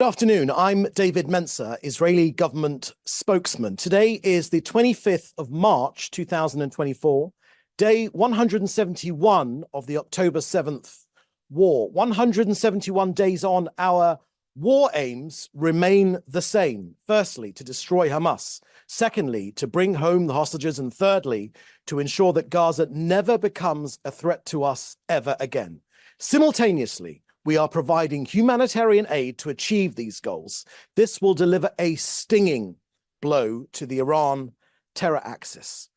Good afternoon. I'm David Mencer, Israeli government spokesman. Today is the 25th of March, 2024, day 171 of the October 7th war. 171 days on, our war aims remain the same. Firstly, to destroy Hamas. Secondly, to bring home the hostages. And thirdly, to ensure that Gaza never becomes a threat to us ever again. Simultaneously, we are providing humanitarian aid to achieve these goals. This will deliver a stinging blow to the Iran terror axis.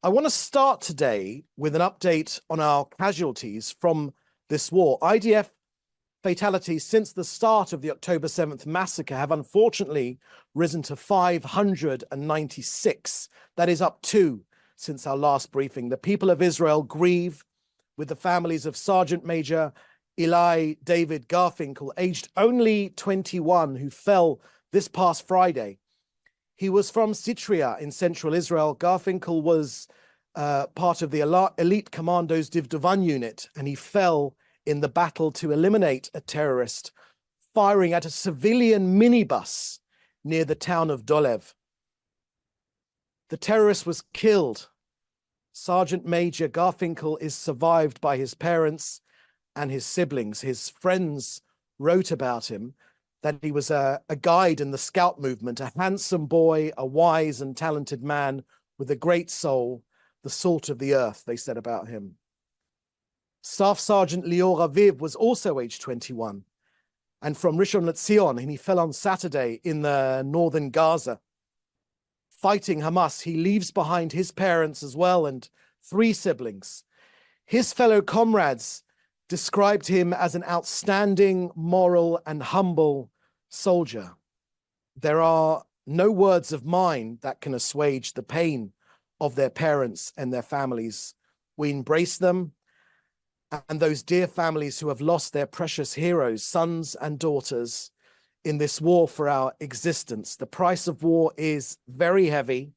I want to start today with an update on our casualties from this war. IDF fatalities since the start of the October 7th massacre have unfortunately risen to 596. That is up 2 since our last briefing. The people of Israel grieve with the families of Sergeant Major Eli David Garfinkel, aged only 21, who fell this past Friday. He was from Sitria in central Israel. Garfinkel was part of the elite commandos Divdovan unit, and he fell in the battle to eliminate a terrorist firing at a civilian minibus near the town of Dolev. The terrorist was killed. Sergeant Major Garfinkel is survived by his parents and his siblings. His friends wrote about him that he was a guide in the scout movement, a handsome boy, a wise and talented man with a great soul, the salt of the earth, they said about him. Staff Sergeant Lior Aviv was also aged 21 and from Rishon LeZion, and he fell on Saturday in the northern Gaza. Fighting Hamas, he leaves behind his parents as well and 3 siblings. His fellow comrades described him as an outstanding, moral, and humble soldier. There are no words of mine that can assuage the pain of their parents and their families. We embrace them and those dear families who have lost their precious heroes, sons and daughters, in this war for our existence. The price of war is very heavy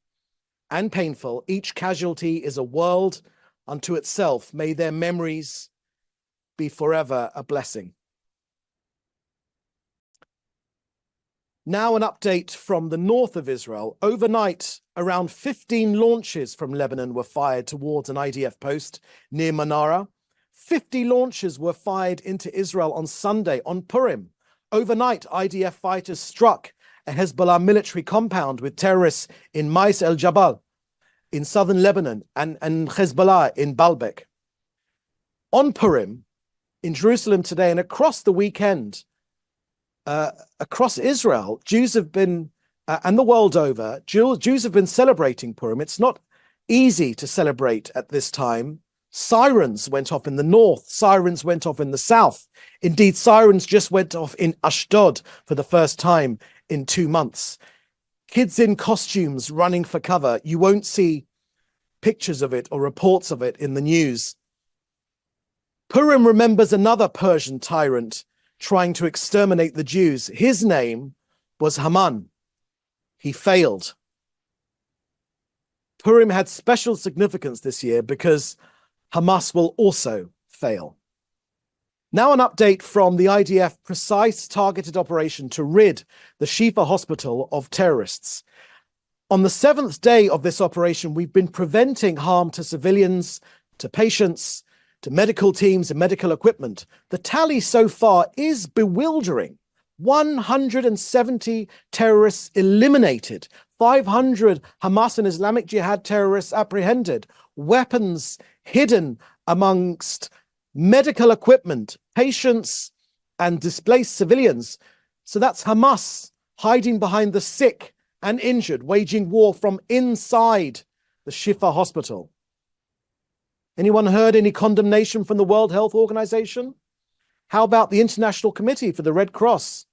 and painful. Each casualty is a world unto itself. May their memories be forever a blessing. Now an update from the north of Israel. Overnight, around 15 launches from Lebanon were fired towards an IDF post near Manara. 50 launches were fired into Israel on Sunday, on Purim. Overnight, IDF fighters struck a Hezbollah military compound with terrorists in Mais el-Jabal in southern Lebanon and Hezbollah in Baalbek. On Purim, in Jerusalem today and across the weekend, across Israel, Jews have been, and the world over, Jews have been celebrating Purim. It's not easy to celebrate at this time. Sirens went off in the north, sirens went off in the south. Indeed, sirens just went off in Ashdod for the first time in 2 months. Kids in costumes running for cover. You won't see pictures of it or reports of it in the news. Purim remembers another Persian tyrant trying to exterminate the Jews. His name was Haman. He failed. Purim had special significance this year because Hamas will also fail. Now an update from the IDF precise targeted operation to rid the Shifa hospital of terrorists. On the 7th day of this operation, we've been preventing harm to civilians, to patients, to medical teams and medical equipment. The tally so far is bewildering. 170 terrorists eliminated, 500 Hamas and Islamic Jihad terrorists apprehended, weapons hidden amongst medical equipment, patients and displaced civilians. So that's Hamas hiding behind the sick and injured, waging war from inside the Shifa hospital. Anyone heard any condemnation from the World Health Organization? How about the International Committee for the Red Cross?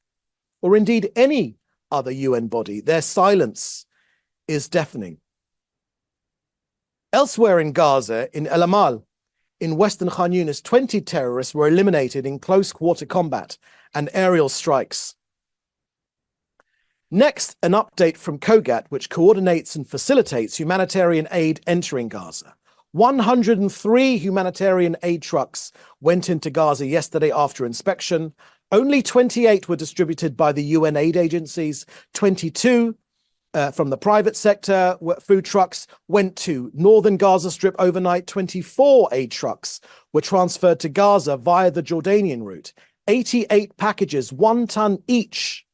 Or indeed any other UN body? Their silence is deafening. Elsewhere in Gaza, in El Amal, in western Khan Yunis, 20 terrorists were eliminated in close quarter combat and aerial strikes. Next, an update from COGAT, which coordinates and facilitates humanitarian aid entering Gaza. 103 humanitarian aid trucks went into Gaza yesterday after inspection. Only 28 were distributed by the UN aid agencies, 22 from the private sector. Food trucks went to northern Gaza Strip overnight. 24 aid trucks were transferred to Gaza via the Jordanian route. 88 packages, 1 ton each,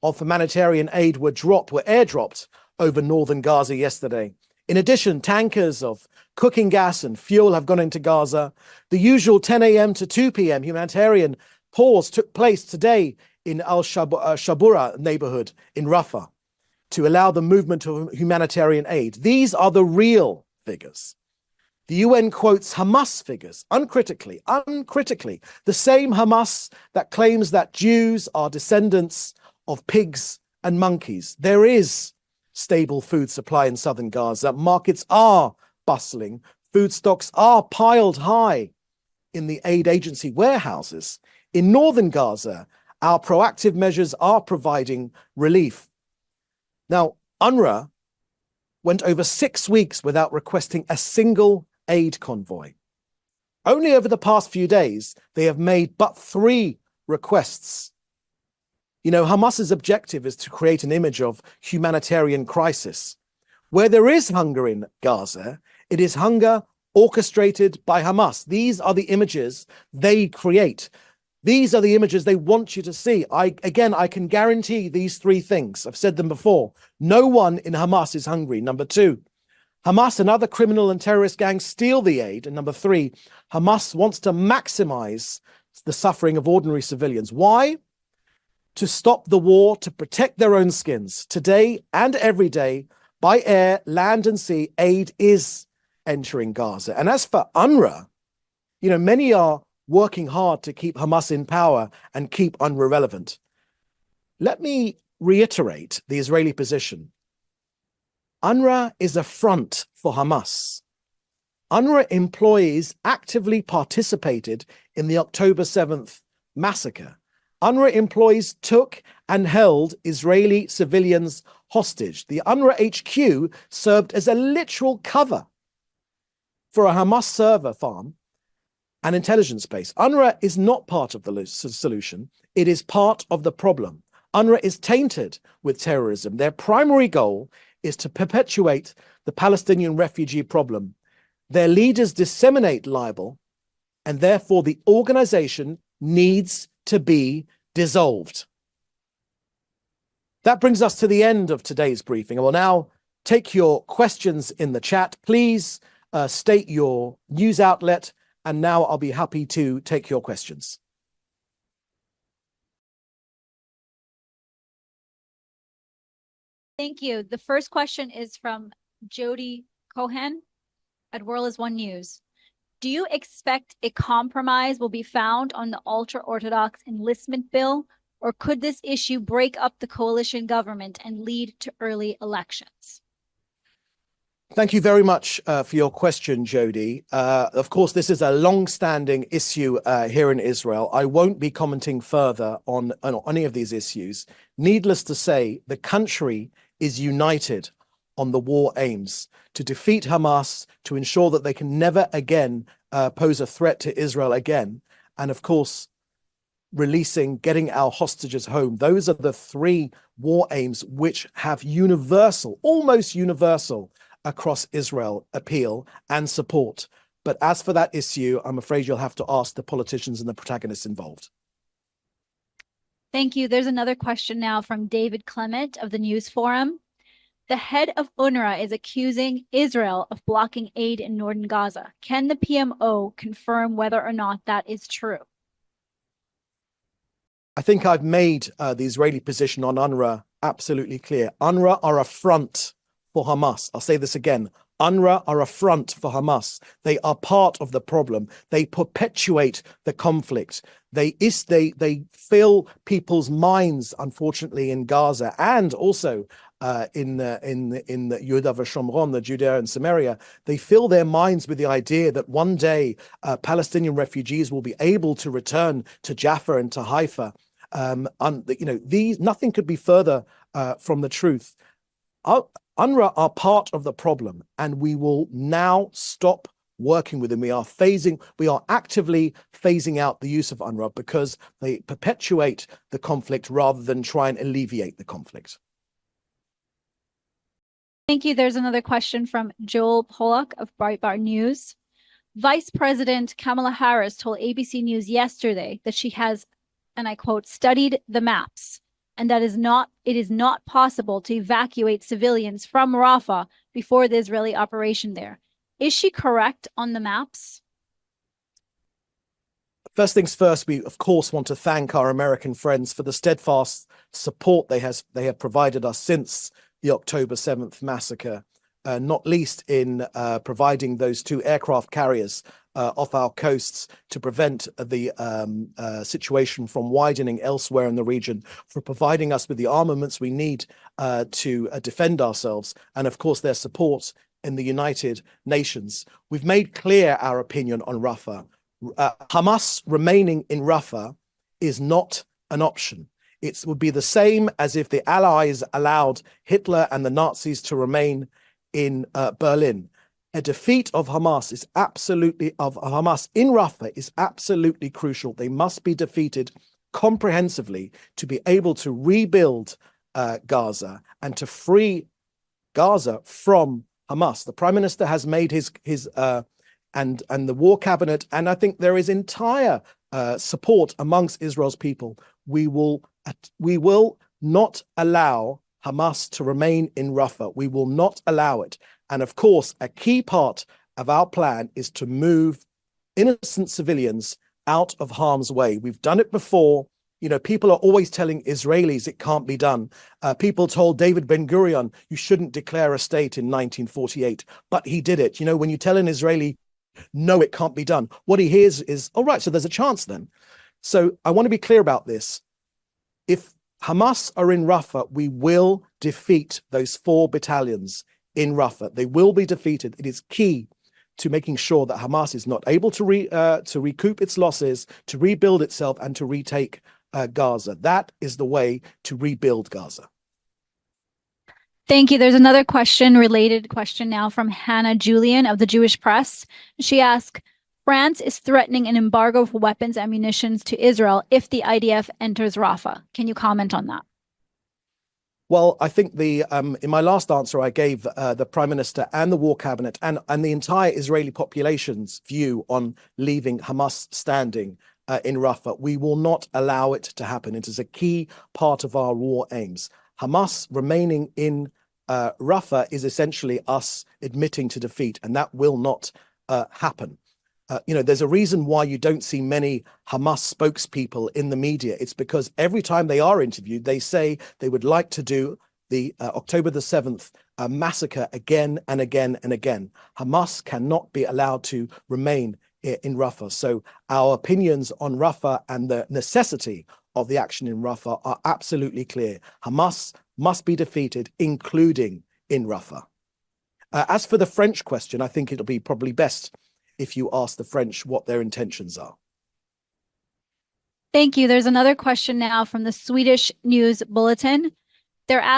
of humanitarian aid were airdropped over northern Gaza yesterday. In addition, tankers of cooking gas and fuel have gone into Gaza. The usual 10 a.m. to 2 p.m. humanitarian pause took place today in Al-Shabura neighborhood in Rafah to allow the movement of humanitarian aid. These are the real figures. The UN quotes Hamas figures uncritically, the same Hamas that claims that Jews are descendants of pigs and monkeys. There is stable food supply in southern Gaza. Markets are bustling. Food stocks are piled high in the aid agency warehouses. In northern Gaza, our proactive measures are providing relief. Now, UNRWA went over 6 weeks without requesting a single aid convoy. Only over the past few days, they have made but 3 requests. You know, Hamas's objective is to create an image of humanitarian crisis. Where there is hunger in Gaza, it is hunger orchestrated by Hamas. These are the images they create. These are the images they want you to see. I can guarantee these 3 things. I've said them before. No one in Hamas is hungry. Number 2, Hamas and other criminal and terrorist gangs steal the aid. And number 3, Hamas wants to maximize the suffering of ordinary civilians. Why? To stop the war, to protect their own skins. Today and every day, by air, land and sea, aid is entering Gaza. And as for UNRWA, you know, many are working hard to keep Hamas in power and keep UNRWA relevant. Let me reiterate the Israeli position. UNRWA is a front for Hamas. UNRWA employees actively participated in the October 7th massacre. UNRWA employees took and held Israeli civilians hostage. The UNRWA HQ served as a literal cover for a Hamas server farm and intelligence base. UNRWA is not part of the solution. It is part of the problem. UNRWA is tainted with terrorism. Their primary goal is to perpetuate the Palestinian refugee problem. Their leaders disseminate libel, and therefore the organization needs to be dissolved. That brings us to the end of today's briefing. I will now take your questions in the chat. Please state your news outlet, and now I'll be happy to take your questions. Thank you. The first question is from Jody Cohen at World is One News. Do you expect a compromise will be found on the ultra-Orthodox enlistment bill, or could this issue break up the coalition government and lead to early elections? Thank you very much for your question, Jody. Of course, this is a long-standing issue here in Israel. I won't be commenting further on any of these issues. Needless to say, the country is united on the war aims to defeat Hamas, to ensure that they can never again pose a threat to Israel again. And of course, getting our hostages home. Those are the 3 war aims which have universal, almost universal, across Israel appeal and support. But as for that issue, I'm afraid you'll have to ask the politicians and the protagonists involved. Thank you. There's another question now from David Clement of the News Forum. The head of UNRWA is accusing Israel of blocking aid in northern Gaza. Can the PMO confirm whether or not that is true? I think I've made the Israeli position on UNRWA absolutely clear. UNRWA are a front for Hamas. I'll say this again. UNRWA are a front for Hamas. They are part of the problem. They perpetuate the conflict. They fill people's minds, unfortunately, in Gaza and also in the Yehuda v'Shomron, the Judea and Samaria. They fill their minds with the idea that one day Palestinian refugees will be able to return to Jaffa and to Haifa. Nothing could be further from the truth. UNRWA are part of the problem, and we will now stop working with them. We are actively phasing out the use of UNRWA because they perpetuate the conflict rather than try and alleviate the conflict. Thank you. There's another question from Joel Pollock of Breitbart News. Vice President Kamala Harris told ABC News yesterday that she has, and I quote, studied the maps, and that it is not possible to evacuate civilians from Rafah before the Israeli operation there. Is she correct on the maps? First things first, we of course want to thank our American friends for the steadfast support they have provided us since the October 7th massacre, not least in providing those 2 aircraft carriers off our coasts to prevent the situation from widening elsewhere in the region, for providing us with the armaments we need to defend ourselves, and of course their support in the United Nations. We've made clear our opinion on Rafah. Hamas remaining in Rafah is not an option. It would be the same as if the Allies allowed Hitler and the Nazis to remain in Berlin. A defeat of Hamas in Rafah is absolutely crucial. They must be defeated comprehensively to be able to rebuild Gaza and to free Gaza from Hamas. The Prime Minister has made his and the War Cabinet, and I think there is entire support amongst Israel's people. We will not allow Hamas to remain in Rafah. We will not allow it. And of course, a key part of our plan is to move innocent civilians out of harm's way. We've done it before. You know, people are always telling Israelis it can't be done. People told David Ben-Gurion, you shouldn't declare a state in 1948, but he did it. You know, when you tell an Israeli, no, it can't be done, what he hears is, all right, so there's a chance then. So I want to be clear about this. If Hamas are in Rafah, we will defeat those 4 battalions in Rafah. They will be defeated. It is key to making sure that Hamas is not able to recoup its losses, to rebuild itself, and to retake Gaza. That is the way to rebuild Gaza. Thank you. There's another related question now from Hannah Julian of the Jewish Press. She asks, France is threatening an embargo for weapons and munitions to Israel if the IDF enters Rafah. Can you comment on that? Well, I think in my last answer, I gave the Prime Minister and the War Cabinet and the entire Israeli population's view on leaving Hamas standing in Rafah. We will not allow it to happen. It is a key part of our war aims. Hamas remaining in Rafah is essentially us admitting to defeat, and that will not happen. You know, there's a reason why you don't see many Hamas spokespeople in the media. It's because every time they are interviewed, they say they would like to do the October the 7th massacre again and again and again. Hamas cannot be allowed to remain in Rafah. So our opinions on Rafah and the necessity of the action in Rafah are absolutely clear. Hamas must be defeated, including in Rafah. As for the French question, I think it'll be probably best if you ask the French what their intentions are. Thank you. There's another question now from the Swedish News Bulletin. They're asking